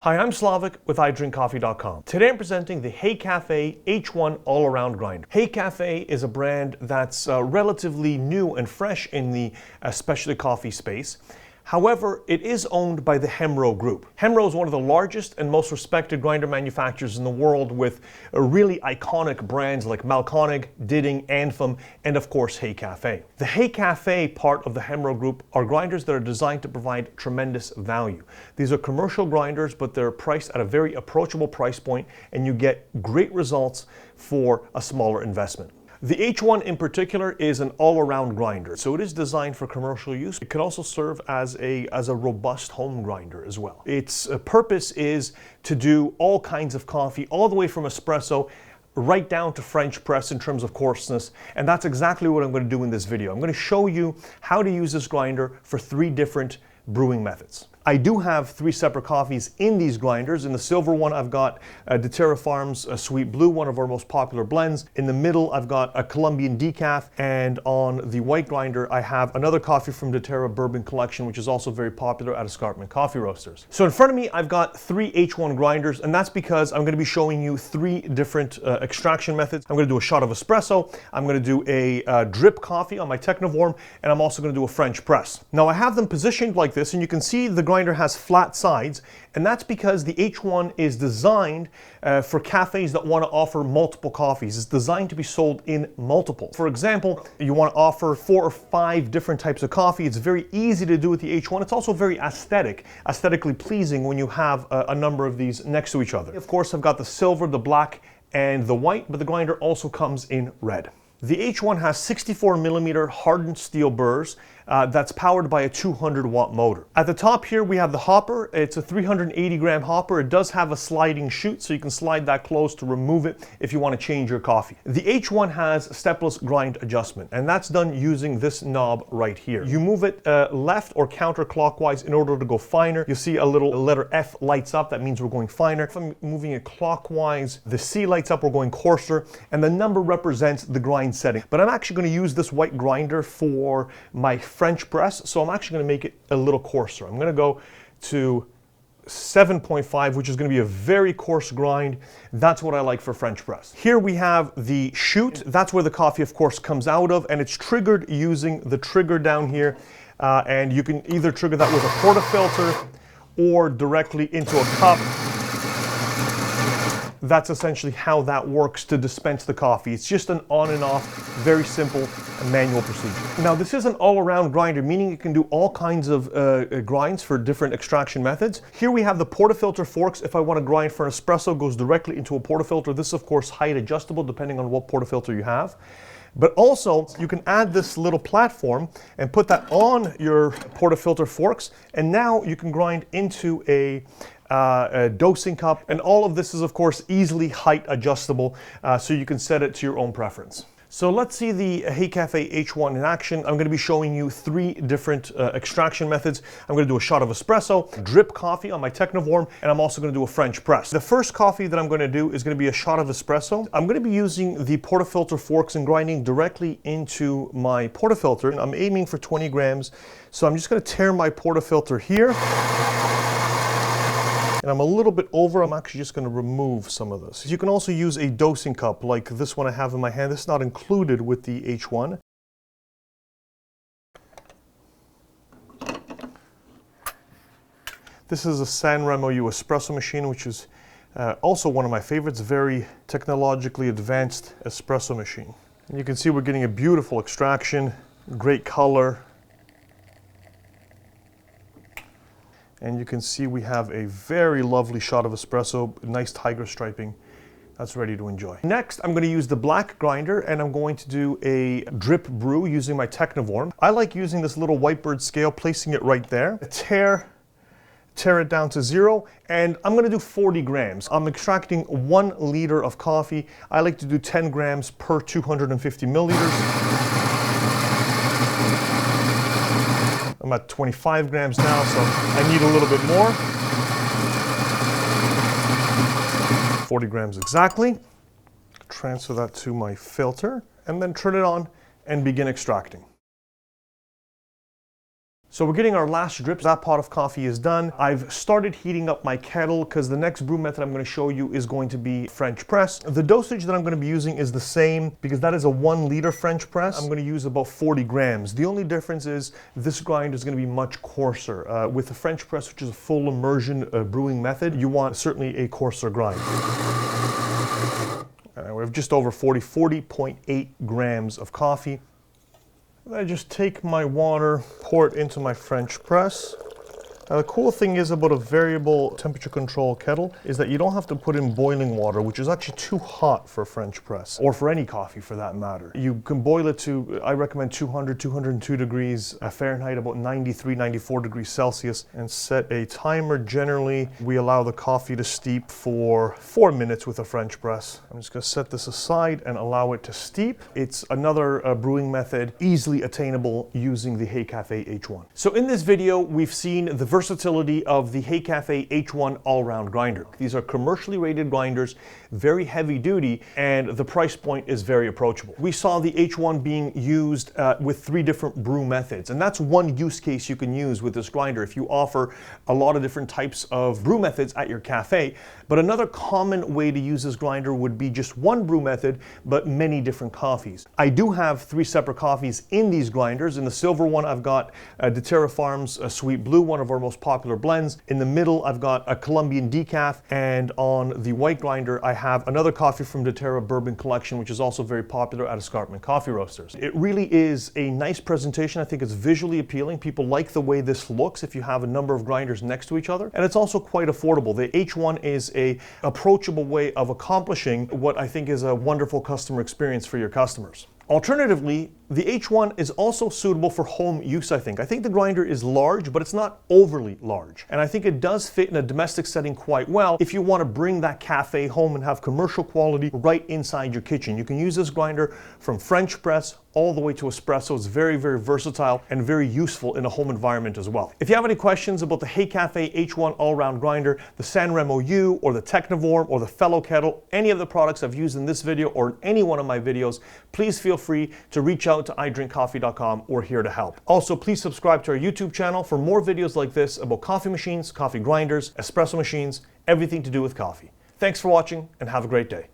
Hi, I'm Slavic with iDrinkCoffee.com. Today I'm presenting the HeyCafe H1 All-Around Grinder. HeyCafe is a brand that's relatively new and fresh in the specialty coffee space. However, it is owned by the Hemro Group. Hemro is one of the largest and most respected grinder manufacturers in the world, with really iconic brands like Malkonig, Didding, Anfum, and of course HeyCafe. The HeyCafe part of the Hemro Group are grinders that are designed to provide tremendous value. These are commercial grinders, but they're priced at a very approachable price point, and you get great results for a smaller investment. The H1 in particular is an all-around grinder, so it is designed for commercial use. It can also serve as a robust home grinder as well. Its purpose is to do all kinds of coffee, all the way from espresso right down to French press in terms of coarseness, and that's exactly what I'm going to do in this video. I'm going to show you how to use this grinder for 3 different brewing methods. I do have 3 separate coffees in these grinders. In the silver one, I've got doTERRA Farms Sweet Blue, one of our most popular blends. In the middle, I've got a Colombian decaf, and on the white grinder, I have another coffee from doTERRA Bourbon Collection, which is also very popular at Escarpment Coffee Roasters. So in front of me, I've got 3 H1 grinders, and that's because I'm going to be showing you 3 different extraction methods. I'm going to do a shot of espresso, I'm going to do a drip coffee on my Technivorm, and I'm also going to do a French press. Now I have them positioned like this, and you can see the grinder has flat sides, and that's because the H1 is designed for cafes that want to offer multiple coffees. It's designed to be sold in multiples. For example, you want to offer 4 or 5 different types of coffee. It's very easy to do with the H1. It's also very aesthetically pleasing when you have a number of these next to each other. Of course, I've got the silver, the black, and the white, but the grinder also comes in red. The H1 has 64mm hardened steel burrs that's powered by a 200-watt motor. At the top here we have the hopper. It's a 380-gram hopper. It does have a sliding chute, so you can slide that closed to remove it if you want to change your coffee. The H1 has stepless grind adjustment, and that's done using this knob right here. You move it left or counterclockwise in order to go finer. You'll see a little letter F lights up. That means we're going finer. If I'm moving it clockwise, the C lights up. We're going coarser, and the number represents the grind setting. But I'm actually going to use this white grinder for my French press, so I'm actually going to make it a little coarser. I'm going to go to 7.5, which is going to be a very coarse grind. That's what I like for French press. Here we have the chute. That's where the coffee, of course, comes out of, and it's triggered using the trigger down here. And you can either trigger that with a portafilter or directly into a cup. That's essentially how that works to dispense the coffee. It's just an on and off, very simple manual procedure. Now this is an all-around grinder, meaning it can do all kinds of grinds for different extraction methods. Here we have the portafilter forks. If I want to grind for an espresso, goes directly into a portafilter. This is of course height adjustable depending on what portafilter you have. But also you can add this little platform and put that on your portafilter forks, and now you can grind into a dosing cup, and all of this is of course easily height adjustable, so you can set it to your own preference. So let's see the HeyCafe H1 in action. I'm going to be showing you 3 different extraction methods. I'm going to do a shot of espresso, drip coffee on my Technivorm, and I'm also going to do a French press. The first coffee that I'm going to do is going to be a shot of espresso. I'm going to be using the portafilter forks and grinding directly into my portafilter. I'm aiming for 20 grams, so I'm just going to tear my portafilter here. And I'm a little bit over. I'm actually just going to remove some of this. You can also use a dosing cup like this one I have in my hand. This is not included with the H1. This is a San Remo espresso machine, which is also one of my favorites. Very technologically advanced espresso machine. And you can see we're getting a beautiful extraction, great color. And you can see we have a very lovely shot of espresso, nice tiger striping. That's ready to enjoy. Next, I'm going to use the black grinder, and I'm going to do a drip brew using my Technivorm. I like using this little whitebird scale, placing it right there. Tear it down to 0, and I'm going to do 40 grams. I'm extracting 1 liter of coffee. I like to do 10 grams per 250 milliliters. I'm at 25 grams now, so I need a little bit more. 40 grams exactly. Transfer that to my filter, and then turn it on and begin extracting. So we're getting our last drips. That pot of coffee is done. I've started heating up my kettle because the next brew method I'm going to show you is going to be French press. The dosage that I'm going to be using is the same because that is a 1 liter French press. I'm going to use about 40 grams. The only difference is this grind is going to be much coarser. With the French press, which is a full immersion brewing method, you want certainly a coarser grind. We have just over 40.8 grams of coffee. I just take my water, pour it into my French press. Now the cool thing is about a variable temperature control kettle is that you don't have to put in boiling water, which is actually too hot for a French press, or for any coffee for that matter. You can boil it to, I recommend 202 degrees Fahrenheit, about 93, 94 degrees Celsius, and set a timer. Generally, we allow the coffee to steep for 4 minutes with a French press. I'm just gonna set this aside and allow it to steep. It's another brewing method, easily attainable using the HeyCafe H1. So in this video, we've seen the versatility of the HeyCafe H1 all-round grinder. These are commercially rated grinders, very heavy duty, and the price point is very approachable. We saw the H1 being used with 3 different brew methods, and that's one use case you can use with this grinder if you offer a lot of different types of brew methods at your cafe. But another common way to use this grinder would be just one brew method, but many different coffees. I do have 3 separate coffees in these grinders. In the silver one, I've got doTERRA Farms Sweet Blue, one of our most popular blends. In the middle, I've got a Colombian decaf, and on the white grinder, I have another coffee from doTERRA Bourbon Collection, which is also very popular at Escarpment Coffee Roasters. It really is a nice presentation. I think it's visually appealing. People like the way this looks if you have a number of grinders next to each other, and it's also quite affordable. The H1 is a approachable way of accomplishing what I think is a wonderful customer experience for your customers. Alternatively, the H1 is also suitable for home use, I think. I think the grinder is large, but it's not overly large. And I think it does fit in a domestic setting quite well if you want to bring that cafe home and have commercial quality right inside your kitchen. You can use this grinder from French press all the way to espresso. It's very, very versatile and very useful in a home environment as well. If you have any questions about the HeyCafe H1 all-round grinder, the San Remo U, or the Technivorm, or the Fellow Kettle, any of the products I've used in this video or in any one of my videos, please feel free to reach out to idrinkcoffee.com. We're here to help. Also, please subscribe to our YouTube channel for more videos like this about coffee machines, coffee grinders, espresso machines, everything to do with coffee. Thanks for watching and have a great day.